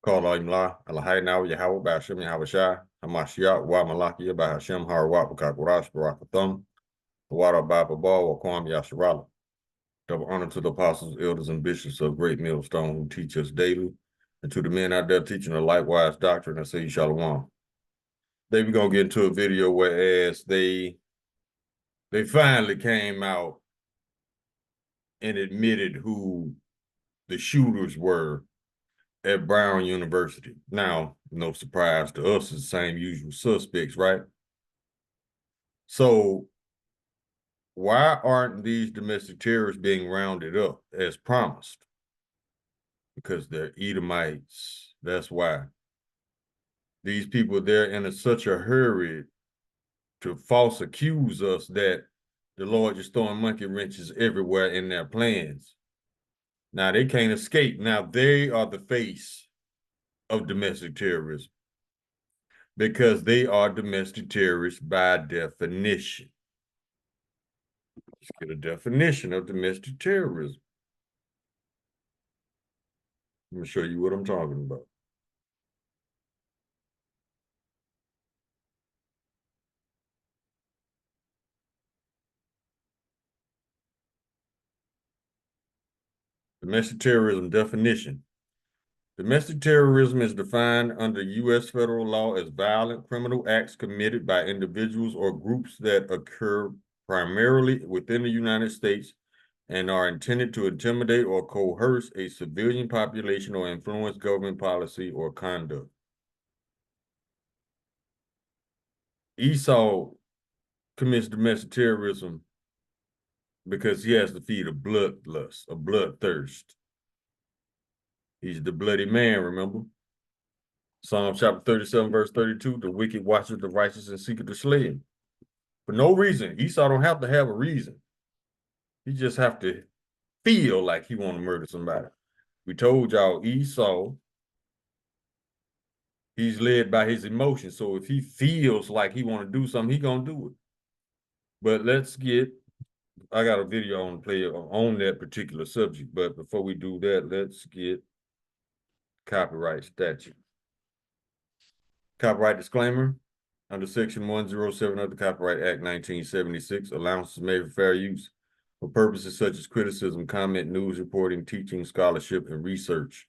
Call Imla, Alhainaw, Yahweh, Bashim, Yahabashai, Hamashiach, Wa Malaki, Bahashim, Harwat, Kakurash, Barakathum, Wada Baba Ball, Wakwam Yasharala. Double honor to the apostles, elders, and bishops of Great Millstone who teach us daily, and to the men out there teaching a likewise doctrine, I say Shalom. Today we're gonna get into a video whereas they finally came out and admitted who the shooters were at Brown University. Now, no surprise to us, it's the same usual suspects, right? So why aren't these domestic terrorists being rounded up as promised? Because they're Edomites. That's why. These people, they're in such a hurry to false accuse us that the Lord just throwing monkey wrenches everywhere in their plans. Now, they can't escape. Now, they are the face of domestic terrorism because they are domestic terrorists by definition. Let's get a definition of domestic terrorism. I'm going to show you what I'm talking about. Domestic terrorism definition. Domestic terrorism is defined under U.S. federal law as violent criminal acts committed by individuals or groups that occur primarily within the United States and are intended to intimidate or coerce a civilian population or influence government policy or conduct. Esau commits domestic terrorism because he has to feed a bloodlust, a bloodthirst. He's the bloody man, remember? Psalm chapter 37, verse 32, the wicked watches the righteous and seeketh to slay him. For no reason. Esau don't have to have a reason. He just have to feel like he want to murder somebody. We told y'all Esau, he's led by his emotions. So if he feels like he want to do something, he gonna do it. But let's get, I got a video on play on that particular subject. But before we do that, let's get copyright statute. Copyright disclaimer. Under Section 107 of the Copyright Act 1976, allowances made for fair use for purposes such as criticism, comment, news reporting, teaching, scholarship, and research.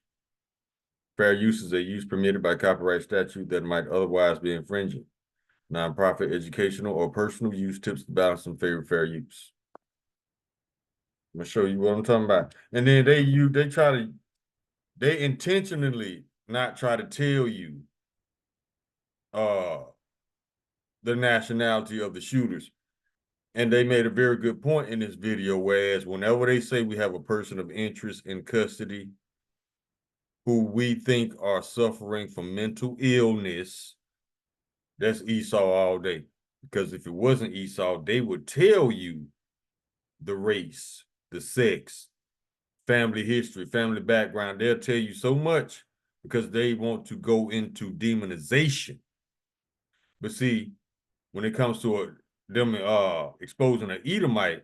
Fair use is a use permitted by copyright statute that might otherwise be infringing. Nonprofit, educational, or personal use tips the balance in favor of fair use. I'm gonna show you what I'm talking about. And then they intentionally not try to tell you the nationality of the shooters. And they made a very good point in this video, whereas whenever they say we have a person of interest in custody who we think are suffering from mental illness, that's Esau all day. Because if it wasn't Esau, they would tell you the race, the sex, family history, family background. They'll tell you so much because they want to go into demonization. But see, when it comes to them exposing an Edomite,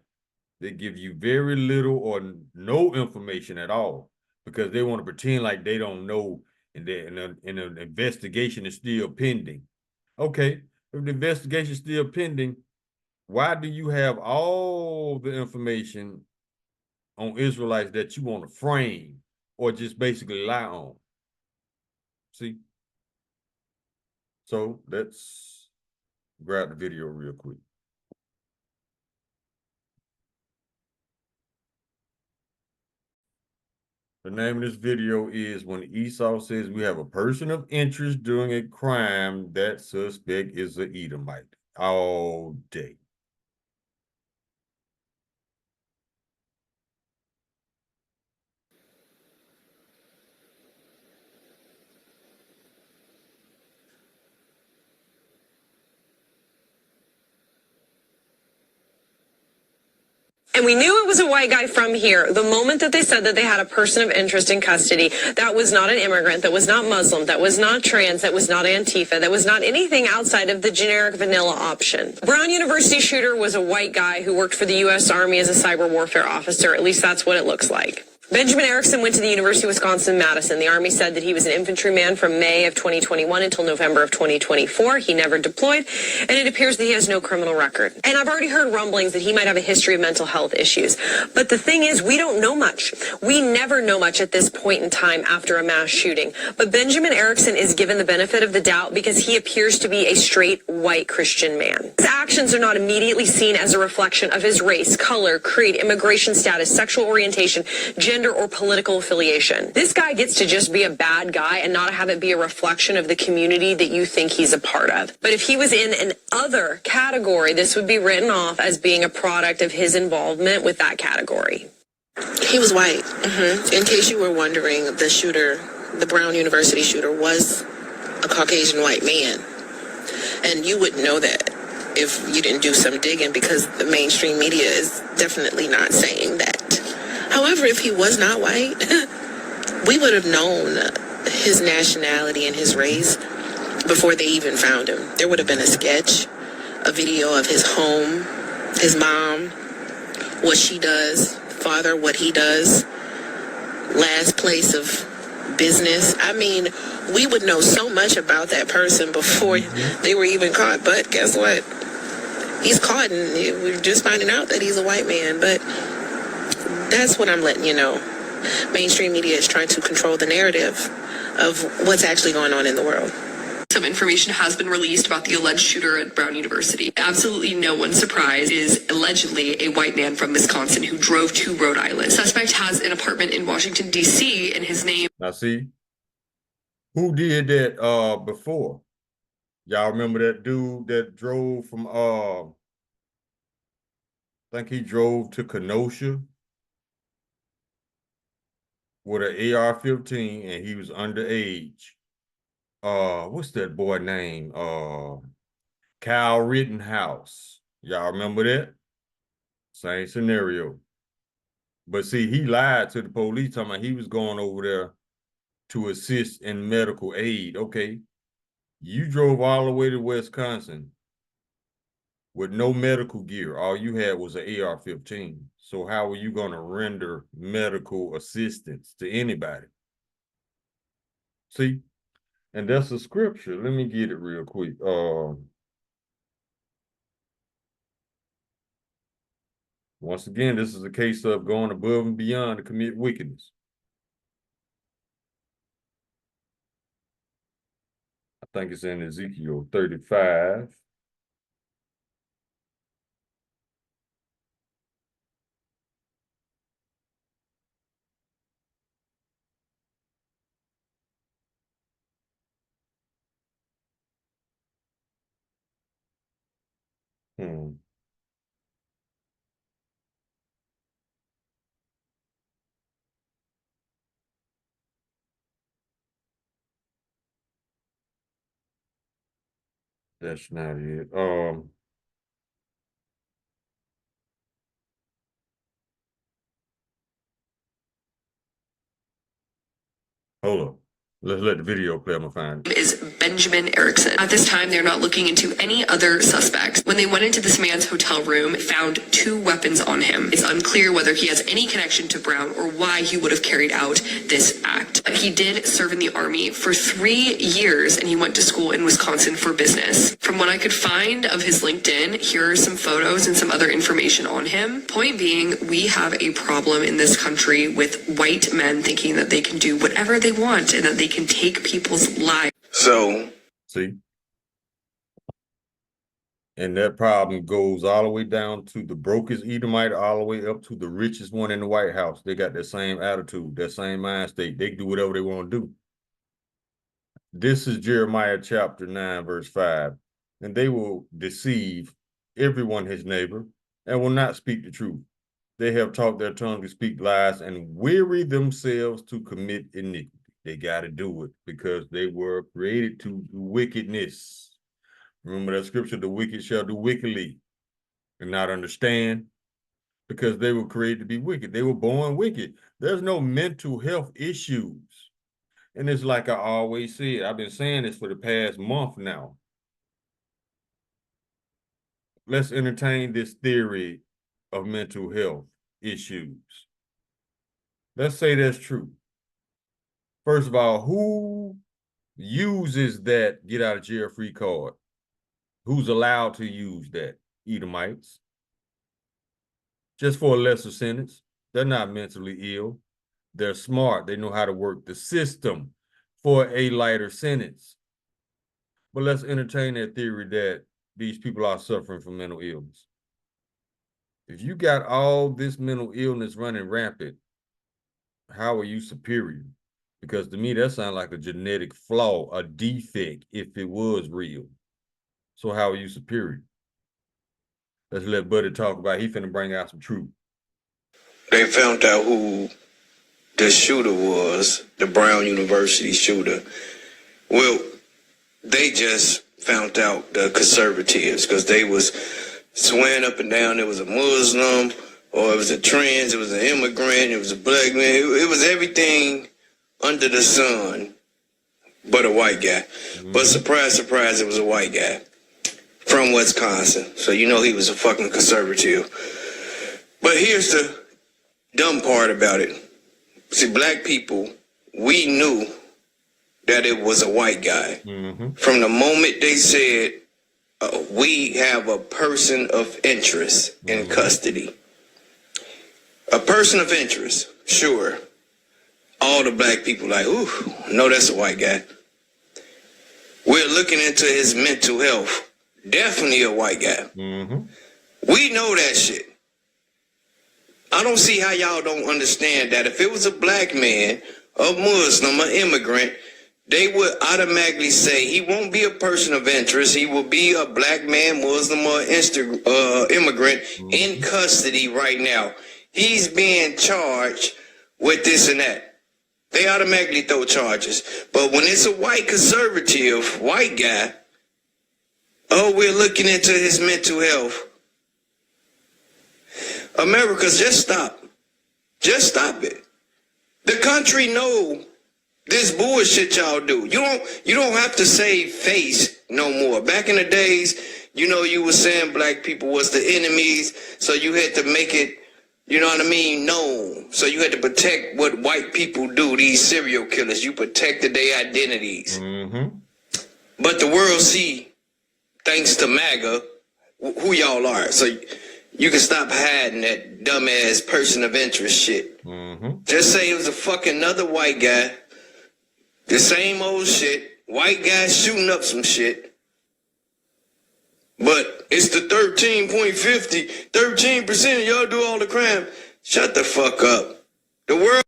they give you very little or no information at all because they want to pretend like they don't know and an investigation is still pending. Okay, if the investigation is still pending, why do you have all the information on Israelites that you want to frame or just basically lie on? See? So let's grab the video real quick. The name of this video is When Esau Says We Have a Person of Interest Doing a Crime, That Suspect is an Edomite. All day. And we knew it was a white guy from here. The moment that they said that they had a person of interest in custody, that was not an immigrant, that was not Muslim, that was not trans, that was not Antifa, that was not anything outside of the generic vanilla option. Brown University shooter was a white guy who worked for the U.S. Army as a cyber warfare officer. At least that's what it looks like. Benjamin Erickson went to the University of Wisconsin-Madison. The Army said that he was an infantryman from May of 2021 until November of 2024. He never deployed, and it appears that he has no criminal record. And I've already heard rumblings that he might have a history of mental health issues. But the thing is, we don't know much. We never know much at this point in time after a mass shooting. But Benjamin Erickson is given the benefit of the doubt because he appears to be a straight white Christian man. His actions are not immediately seen as a reflection of his race, color, creed, immigration status, sexual orientation, gender, or political affiliation. This guy gets to just be a bad guy and not have it be a reflection of the community that you think he's a part of. But if he was in an other category, this would be written off as being a product of his involvement with that category. He was white. In case you were wondering, the shooter, the Brown University shooter, was a Caucasian white man. And you wouldn't know that if you didn't do some digging, because the mainstream media is definitely not saying that. However, if he was not white, we would have known his nationality and his race before they even found him. There would have been a sketch, a video of his home, his mom, what she does, father, what he does, last place of business. I mean, we would know so much about that person before they were even caught. But guess what? He's caught, and we're just finding out that he's a white man. But that's what I'm letting you know. Mainstream media is trying to control the narrative of what's actually going on in the world. Some information has been released about the alleged shooter at Brown University. Absolutely no one's surprise is allegedly a white man from Wisconsin who drove to Rhode Island. Suspect has an apartment in Washington, D.C., and his name... Now see, who did that before? Y'all remember that dude that drove from, I think he drove to Kenosha with an AR-15, and he was underage. What's that boy name? Kyle Rittenhouse. Y'all remember that? Same scenario. But see, he lied to the police, talking about he was going over there to assist in medical aid. Okay, you drove all the way to Wisconsin with no medical gear. All you had was an AR-15. So how are you going to render medical assistance to anybody? See, and that's a scripture. Let me get it real quick. Once again, this is a case of going above and beyond to commit wickedness. I think it's in Ezekiel 35. That's not it. Hold up. Let's let the video play. I'm gonna find it. Is Benjamin Erickson. At this time, they're not looking into any other suspects. When they went into this man's hotel room, found 2 weapons on him. It's unclear whether he has any connection to Brown or why he would have carried out this act. But he did serve in the Army for 3 years, and he went to school in Wisconsin for business. From what I could find of his LinkedIn, here are some photos and some other information on him. Point being, we have a problem in this country with white men thinking that they can do whatever they want and that they can take people's lives. So, see, and that problem goes all the way down to the brokest Edomite, all the way up to the richest one in the White House. They got that same attitude, that same mind state. They do whatever they want to do. This is Jeremiah chapter 9, verse 5. And they will deceive everyone his neighbor and will not speak the truth. They have taught their tongue to speak lies and weary themselves to commit iniquity. They got to do it because they were created to do wickedness. Remember that scripture, the wicked shall do wickedly and not understand, because they were created to be wicked. They were born wicked. There's no mental health issues. And it's like I always said, I've been saying this for the past month now. Let's entertain this theory of mental health issues. Let's say that's true. First of all, who uses that get out of jail free card? Who's allowed to use that? Edomites. Just for a lesser sentence. They're not mentally ill. They're smart. They know how to work the system for a lighter sentence. But let's entertain that theory that these people are suffering from mental illness. If you got all this mental illness running rampant, how are you superior? Because to me, that sounds like a genetic flaw, a defect, if it was real. So how are you superior? Let's let Buddy talk about it. He finna bring out some truth. They found out who the shooter was, the Brown University shooter. Well, they just found out the conservatives because they was swearing up and down it was a Muslim or it was a trans, it was an immigrant, it was a black man. It was everything under the sun but a white guy. Mm-hmm. But surprise, surprise, it was a white guy from Wisconsin. So you know he was a fucking conservative. But here's the dumb part about it. See, black people, we knew that it was a white guy. Mm-hmm. From the moment they said, we have a person of interest in custody. A person of interest, sure. All the black people like, ooh, no, that's a white guy. We're looking into his mental health. Definitely a white guy. Mm-hmm. We know that shit. I don't see how y'all don't understand that if it was a black man, a Muslim, an immigrant, they would automatically say he won't be a person of interest. He will be a black man, Muslim, or immigrant in custody right now. He's being charged with this and that. They automatically throw charges. But when it's a white conservative, white guy, oh, we're looking into his mental health. Americans, just stop. Just stop it. The country know this bullshit y'all do. You don't have to save face no more. Back in the days, you know, you were saying black people was the enemies, so you had to make it, you know what I mean, known. So you had to protect what white people do, these serial killers. You protected their identities. Mm-hmm. But the world see, thanks to MAGA, who y'all are. So you can stop hiding that dumbass person of interest shit. Mm-hmm. Just say it was a fucking another white guy. The same old shit. White guy shooting up some shit. But it's the 13.50. 13% of y'all do all the crime. Shut the fuck up. The world.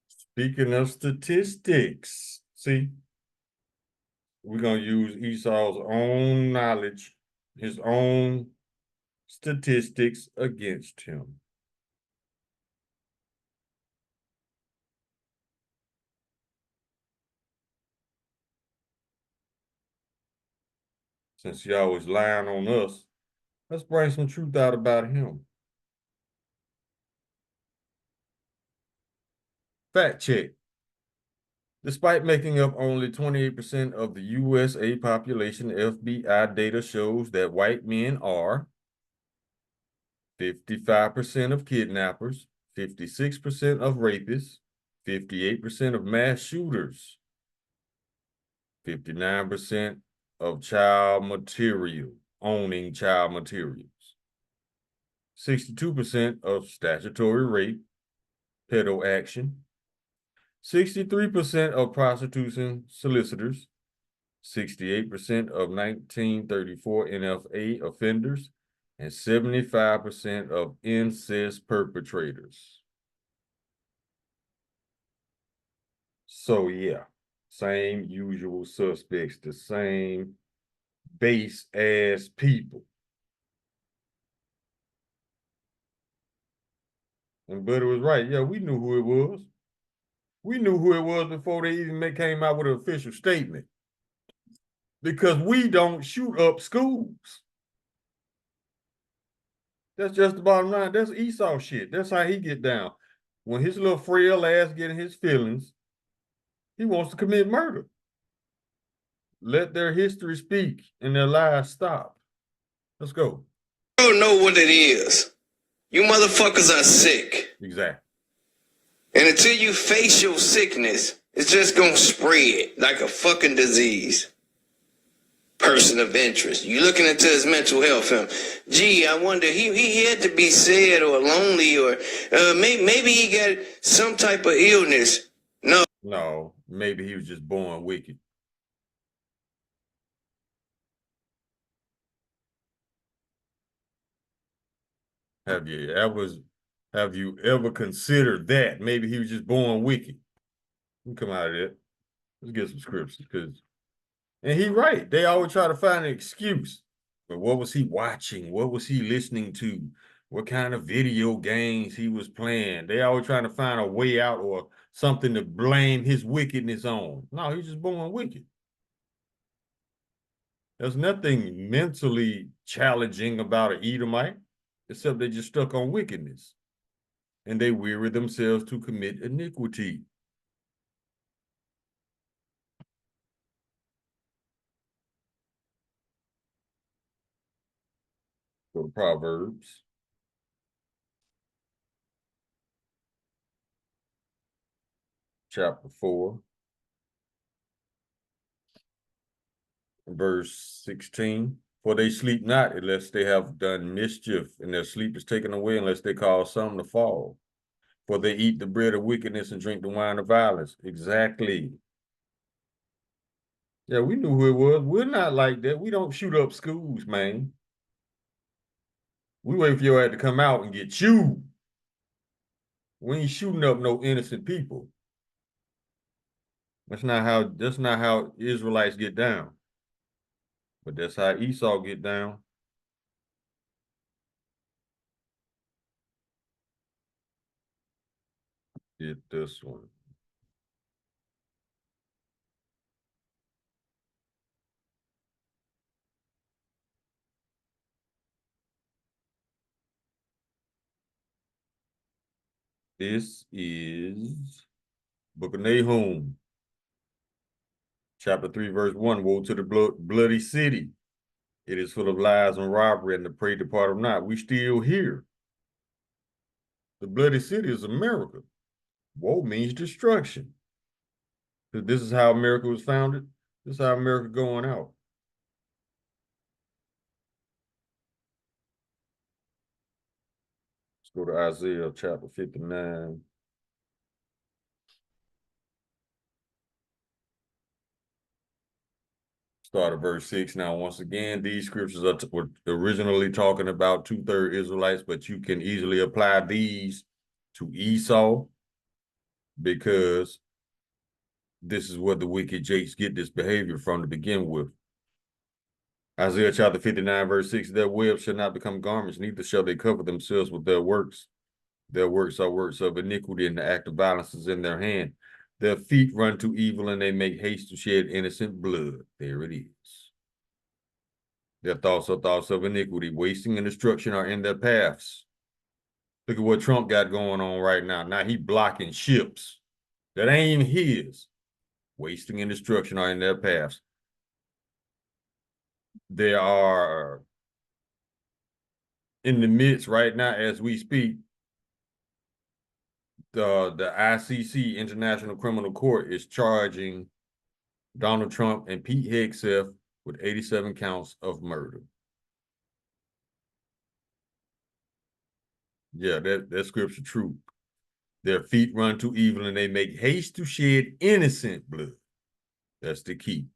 Speaking of statistics, see, we're going to use Esau's own knowledge, his own statistics against him. Since y'all was lying on us, let's bring some truth out about him. Fact check. Despite making up only 28% of the USA population, FBI data shows that white men are 55% of kidnappers, 56% of rapists, 58% of mass shooters, 59% of child material, owning child materials, 62% of statutory rape, pedo action, 63% of prostitution solicitors, 68% of 1934 NFA offenders, and 75% of incest perpetrators. So yeah, same usual suspects, the same base ass people. And Buddy was right. Yeah, we knew who it was. We knew who it was before they even came out with an official statement. Because we don't shoot up schools. That's just the bottom line. That's Esau shit. That's how he get down. When his little frail ass get in his feelings, he wants to commit murder. Let their history speak and their lives stop. Let's go. You don't know what it is. You motherfuckers are sick. Exactly. And until you face your sickness, it's just gonna spread like a fucking disease. Person of interest. You looking into his mental health. Gee, I wonder he had to be sad or lonely or maybe he got some type of illness. No, maybe he was just born wicked. Have you ever considered that? Maybe he was just born wicked. We come out of that. Let's get some scriptures, and he right. They always try to find an excuse. But what was he watching? What was he listening to? What kind of video games he was playing? They always trying to find a way out or something to blame his wickedness on. No, he's just born wicked. There's nothing mentally challenging about an Edomite, except they just stuck on wickedness. And they weary themselves to commit iniquity. Go to Proverbs. Chapter 4. Verse 16. For they sleep not unless they have done mischief, and their sleep is taken away unless they cause some to fall. For they eat the bread of wickedness and drink the wine of violence. Exactly. Yeah, we knew who it was. We're not like that. We don't shoot up schools, man. We wait for your ass to come out and get chewed. We ain't shooting up no innocent people. That's not how Israelites get down. But that's how Esau get down. Get this one. This is Book of Nahum, chapter 3, verse 1. Woe to the bloody city. It is full of lies and robbery, and the prey depart not. We still here. The bloody city is America. Woe means destruction. This is how America was founded. This is how America going out. Let's go to Isaiah chapter 59. Start at verse 6. Now, once again, these scriptures were originally talking about two-thirds Israelites, but you can easily apply these to Esau because this is where the wicked jakes get this behavior from to begin with. Isaiah chapter 59, verse 6, their webs shall not become garments, neither shall they cover themselves with their works. Their works are works of iniquity, and the act of violence is in their hand. Their feet run to evil, and they make haste to shed innocent blood. There it is. Their thoughts are thoughts of iniquity. Wasting and destruction are in their paths. Look at what Trump got going on right now. Now he blocking ships that ain't even his. Wasting and destruction are in their paths. There are in the midst right now as we speak, the ICC, International Criminal Court, is charging Donald Trump and Pete Hegseth with 87 counts of murder. Yeah, that scripture true. Their feet run to evil, and they make haste to shed innocent blood. That's the key.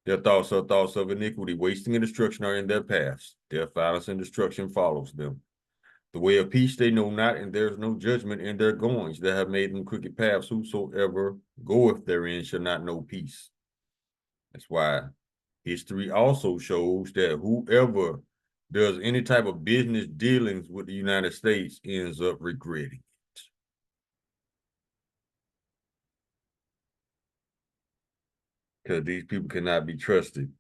Their thoughts are thoughts of iniquity. Wasting and destruction are in their paths. Death, violence, and destruction follows them. The way of peace they know not, and there is no judgment in their goings. That have made them crooked paths. Whosoever goeth therein shall not know peace. That's why history also shows that whoever does any type of business dealings with the United States ends up regretting it. Because these people cannot be trusted.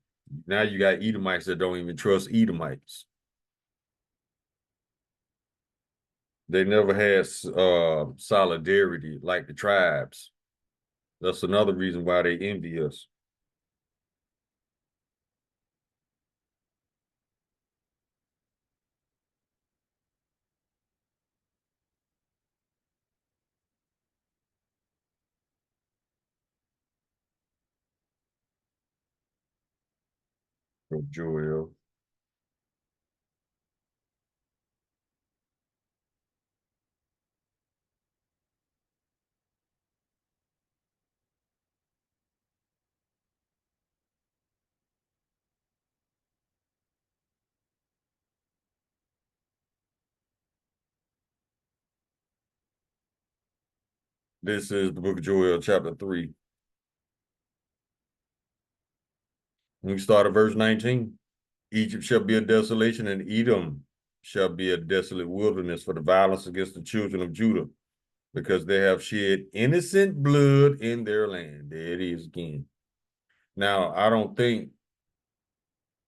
Now you got Edomites that don't even trust Edomites. They never had solidarity like the tribes. That's another reason why they envy us. Go Joel. This is the book of Joel, chapter 3. We start at verse 19. Egypt shall be a desolation, and Edom shall be a desolate wilderness for the violence against the children of Judah, because they have shed innocent blood in their land. There it is again. Now, I don't think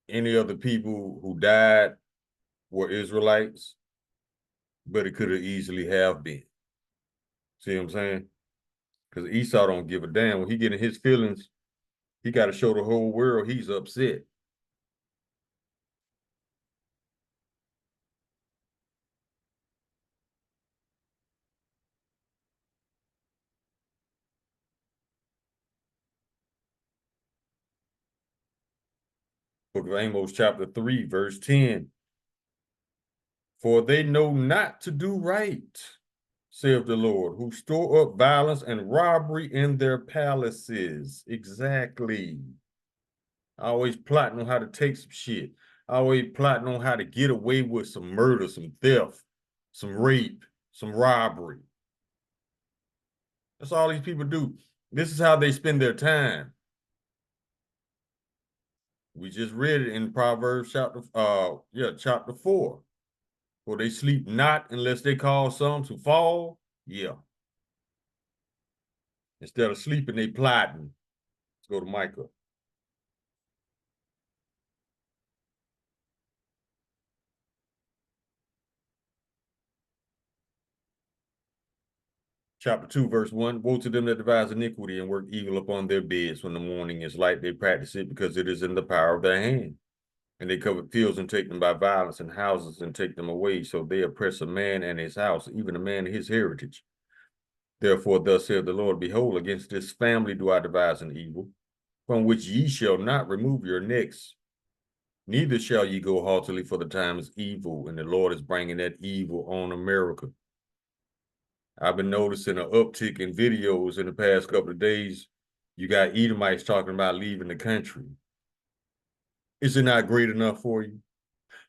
any of the people who died were Israelites, but it could have easily have been. See what I'm saying? Because Esau don't give a damn. When he getting his feelings, he got to show the whole world he's upset. Book of Amos, chapter 3, verse 10. For they know not to do right, saith the Lord, who store up violence and robbery in their palaces. Exactly. Always plotting on how to take some shit. Always plotting on how to get away with some murder, some theft, some rape, some robbery. That's all these people do. This is how they spend their time. We just read it in Proverbs chapter 4. For they sleep not unless they cause some to fall. Yeah. Instead of sleeping, they plotting. Let's go to Micah. Chapter 2, verse 1. Woe to them that devise iniquity and work evil upon their beds. When the morning is light, they practice it because it is in the power of their hand. And they cover fields and take them by violence, and houses and take them away. So they oppress a man and his house, even a man and his heritage. Therefore, thus saith the Lord, behold, against this family do I devise an evil, from which ye shall not remove your necks. Neither shall ye go haughtily, for the time is evil, and the Lord is bringing that evil on America. I've been noticing an uptick in videos in the past couple of days. You got Edomites talking about leaving the country. Is it not great enough for you?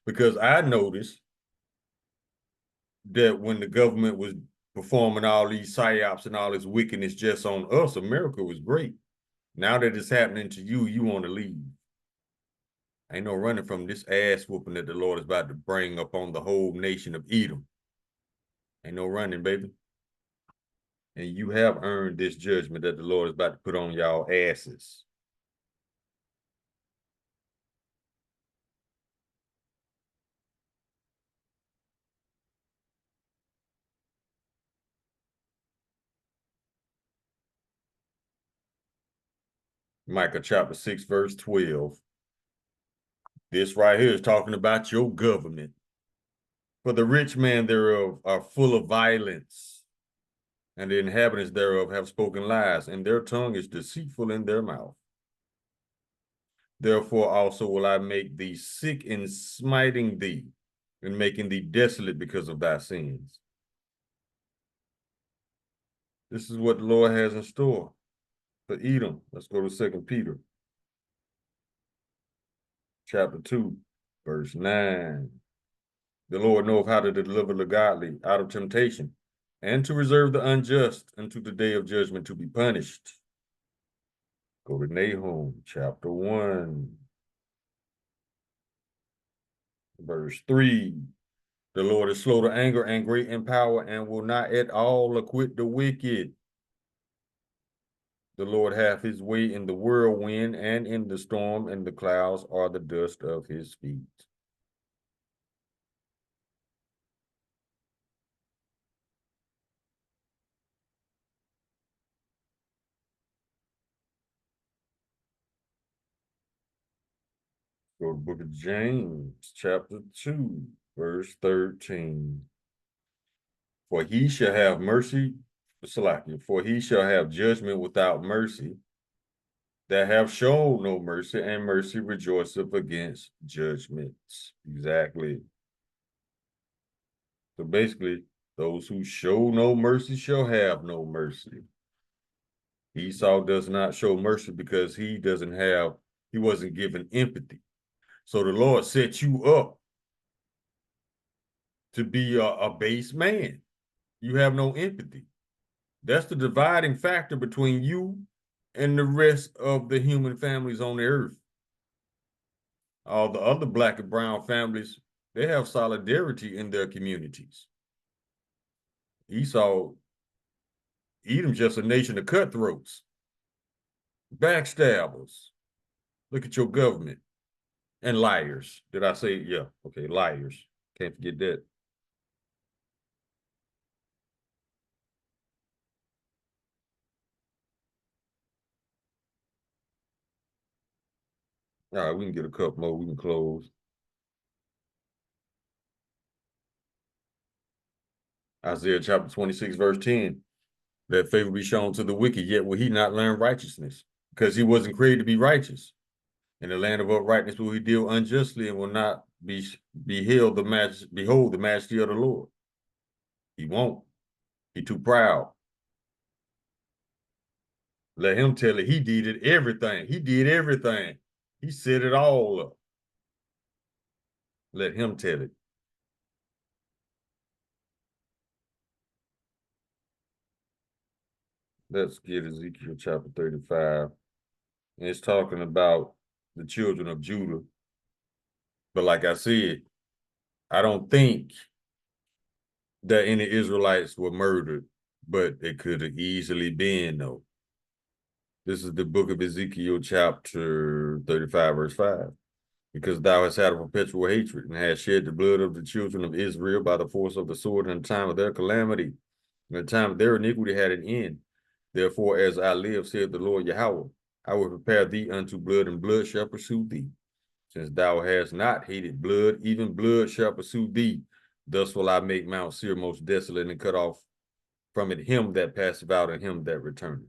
Because I noticed that when the government was performing all these psyops and all this wickedness just on us, America was great. Now that it's happening to you, you want to leave. Ain't no running from this ass whooping that the Lord is about to bring upon the whole nation of Edom. Ain't no running, baby. And you have earned this judgment that the Lord is about to put on y'all asses. Micah chapter 6, verse 12. This right here is talking about your government. For the rich man thereof are full of violence, and the inhabitants thereof have spoken lies, and their tongue is deceitful in their mouth. Therefore also will I make thee sick in smiting thee, and making thee desolate because of thy sins. This is what the Lord has in store for Edom. Let's go to 2 Peter chapter 2, verse 9. The Lord knoweth how to deliver the godly out of temptation, and to reserve the unjust unto the day of judgment to be punished. Go to Nahum chapter 1, verse 3. The Lord is slow to anger and great in power, and will not at all acquit the wicked. The Lord hath his way in the whirlwind and in the storm, and the clouds are the dust of his feet. Go to the book of James, chapter 2, verse 13. For he shall have mercy, for he shall have judgment without mercy that have shown no mercy, and mercy rejoiceth against judgments. Exactly. So basically, those who show no mercy shall have no mercy. Esau does not show mercy because he wasn't given empathy. So the Lord set you up to be a base man. You have no empathy. That's the dividing factor between you and the rest of the human families on the earth. All the other black and brown families, they have solidarity in their communities. Esau, Edom's just a nation of cutthroats, backstabbers. Look at your government. And liars. Did I say? Yeah. Okay, liars. Can't forget that. All right, we can get a couple more. We can close. Isaiah chapter 26, verse 10. That favor be shown to the wicked, yet will he not learn righteousness, because he wasn't created to be righteous. In the land of uprightness will he deal unjustly, and will not behold the majesty of the Lord. He won't. He too proud. Let him tell it. He did everything. He did everything. He set it all up. Let him tell it. Let's get Ezekiel chapter 35. And it's talking about the children of Judah. But like I said, I don't think that any Israelites were murdered, but it could have easily been, though. This is the book of Ezekiel chapter 35, verse 5. Because thou hast had a perpetual hatred, and hast shed the blood of the children of Israel by the force of the sword in the time of their calamity. In the time of their iniquity had an end. Therefore, as I live, saith the Lord Yahweh, I will prepare thee unto blood, and blood shall pursue thee. Since thou hast not hated blood, even blood shall pursue thee. Thus will I make Mount Seir most desolate, and cut off from it him that passeth out, and him that returneth.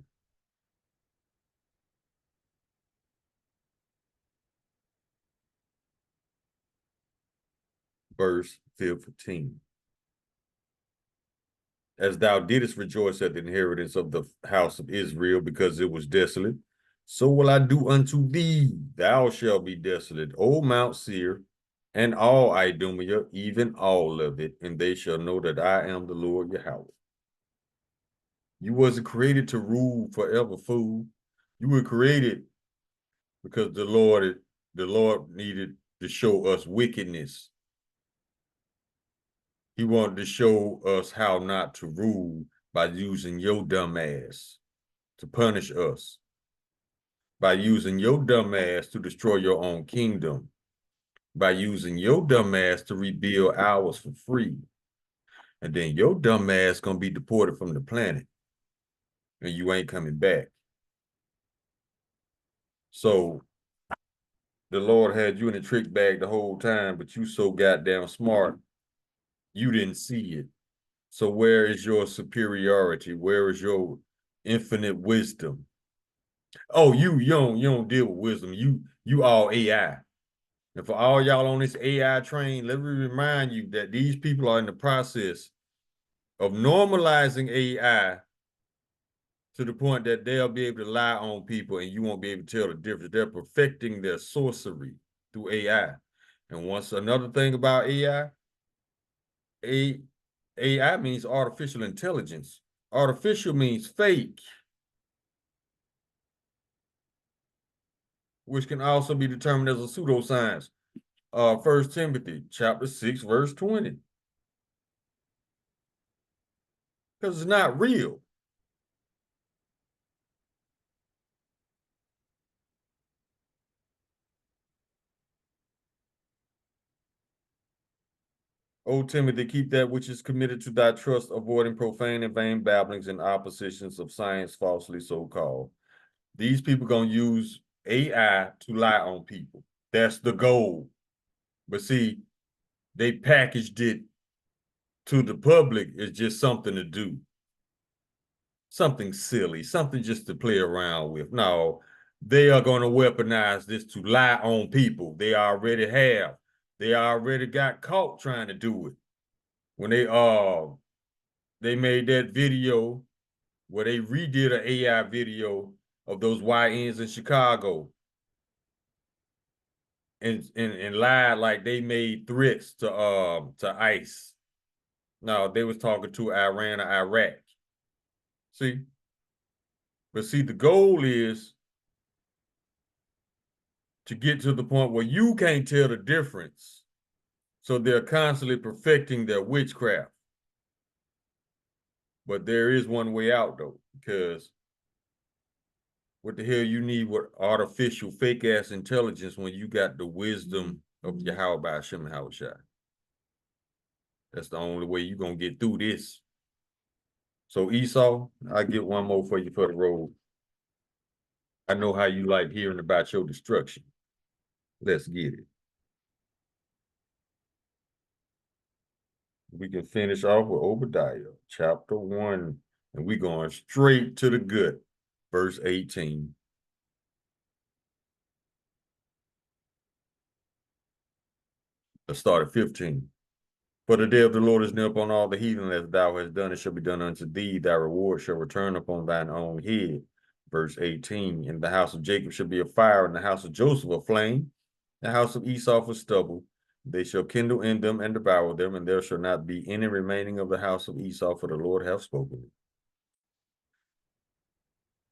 Verse 15. As thou didst rejoice at the inheritance of the house of Israel, because it was desolate, so will I do unto thee. Thou shalt be desolate, O Mount Seir, and all Idumea, even all of it, and they shall know that I am the Lord Yahweh. You wasn't created to rule forever, fool. You were created because the Lord needed to show us wickedness. He wanted to show us how not to rule by using your dumb ass to punish us, by using your dumb ass to destroy your own kingdom, by using your dumb ass to rebuild ours for free. And then your dumb ass gonna be deported from the planet, and you ain't coming back. So the Lord had you in a trick bag the whole time, but you so goddamn smart, you didn't see it. So where is your superiority? Where is your infinite wisdom? Oh, you don't deal with wisdom. You all AI. And for all y'all on this AI train, let me remind you that these people are in the process of normalizing AI to the point that they'll be able to lie on people and you won't be able to tell the difference. They're perfecting their sorcery through AI. And once another thing about AI means artificial intelligence. Artificial means fake, which can also be determined as a pseudoscience. 1 Timothy chapter 6, verse 20. Because it's not real. O Timothy, keep that which is committed to thy trust, avoiding profane and vain babblings and oppositions of science falsely so called. These people gonna use AI to lie on people. That's the goal. But see, they packaged it to the public as just something to do. Something silly, something just to play around with. No, they are going to weaponize this to lie on people. They already have. They already got caught trying to do it. When they made that video where they redid an AI video of those YNs in Chicago and lied like they made threats to ICE. No, they was talking to Iran or Iraq. See? But see, the goal is to get to the point where you can't tell the difference. So they're constantly perfecting their witchcraft. But there is one way out, though, because what the hell you need with artificial fake-ass intelligence when you got the wisdom of Yahweh by Hashem and Hawashai? That's the only way you're going to get through this. So Esau, I'll get one more for you for the road. I know how you like hearing about your destruction. Let's get it. We can finish off with Obadiah, chapter 1, and we're going straight to the gut, verse 18. Let's start at 15. For the day of the Lord is near upon all the heathen, as thou hast done, it shall be done unto thee. Thy reward shall return upon thine own head. Verse 18. In the house of Jacob shall be a fire, in the house of Joseph a flame, the house of Esau for stubble. They shall kindle in them and devour them, and there shall not be any remaining of the house of Esau, for the Lord hath spoken it.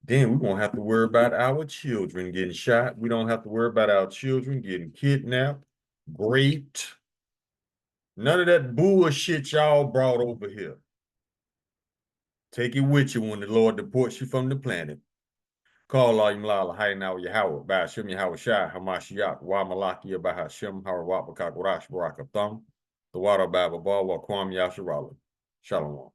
Then we won't have to worry about our children getting shot. We don't have to worry about our children getting kidnapped, raped. None of that bullshit y'all brought over here. Take it with you when the Lord deports you from the planet. Call all Lala Haynaw Yahweh, by Hashem Yahweh Shai, Hamashiach, Wa Malakia, by Hashem, Harawat, Bakakurash, Barakatham, the water Baba Bawa, Kwam Yasharala. Shalom.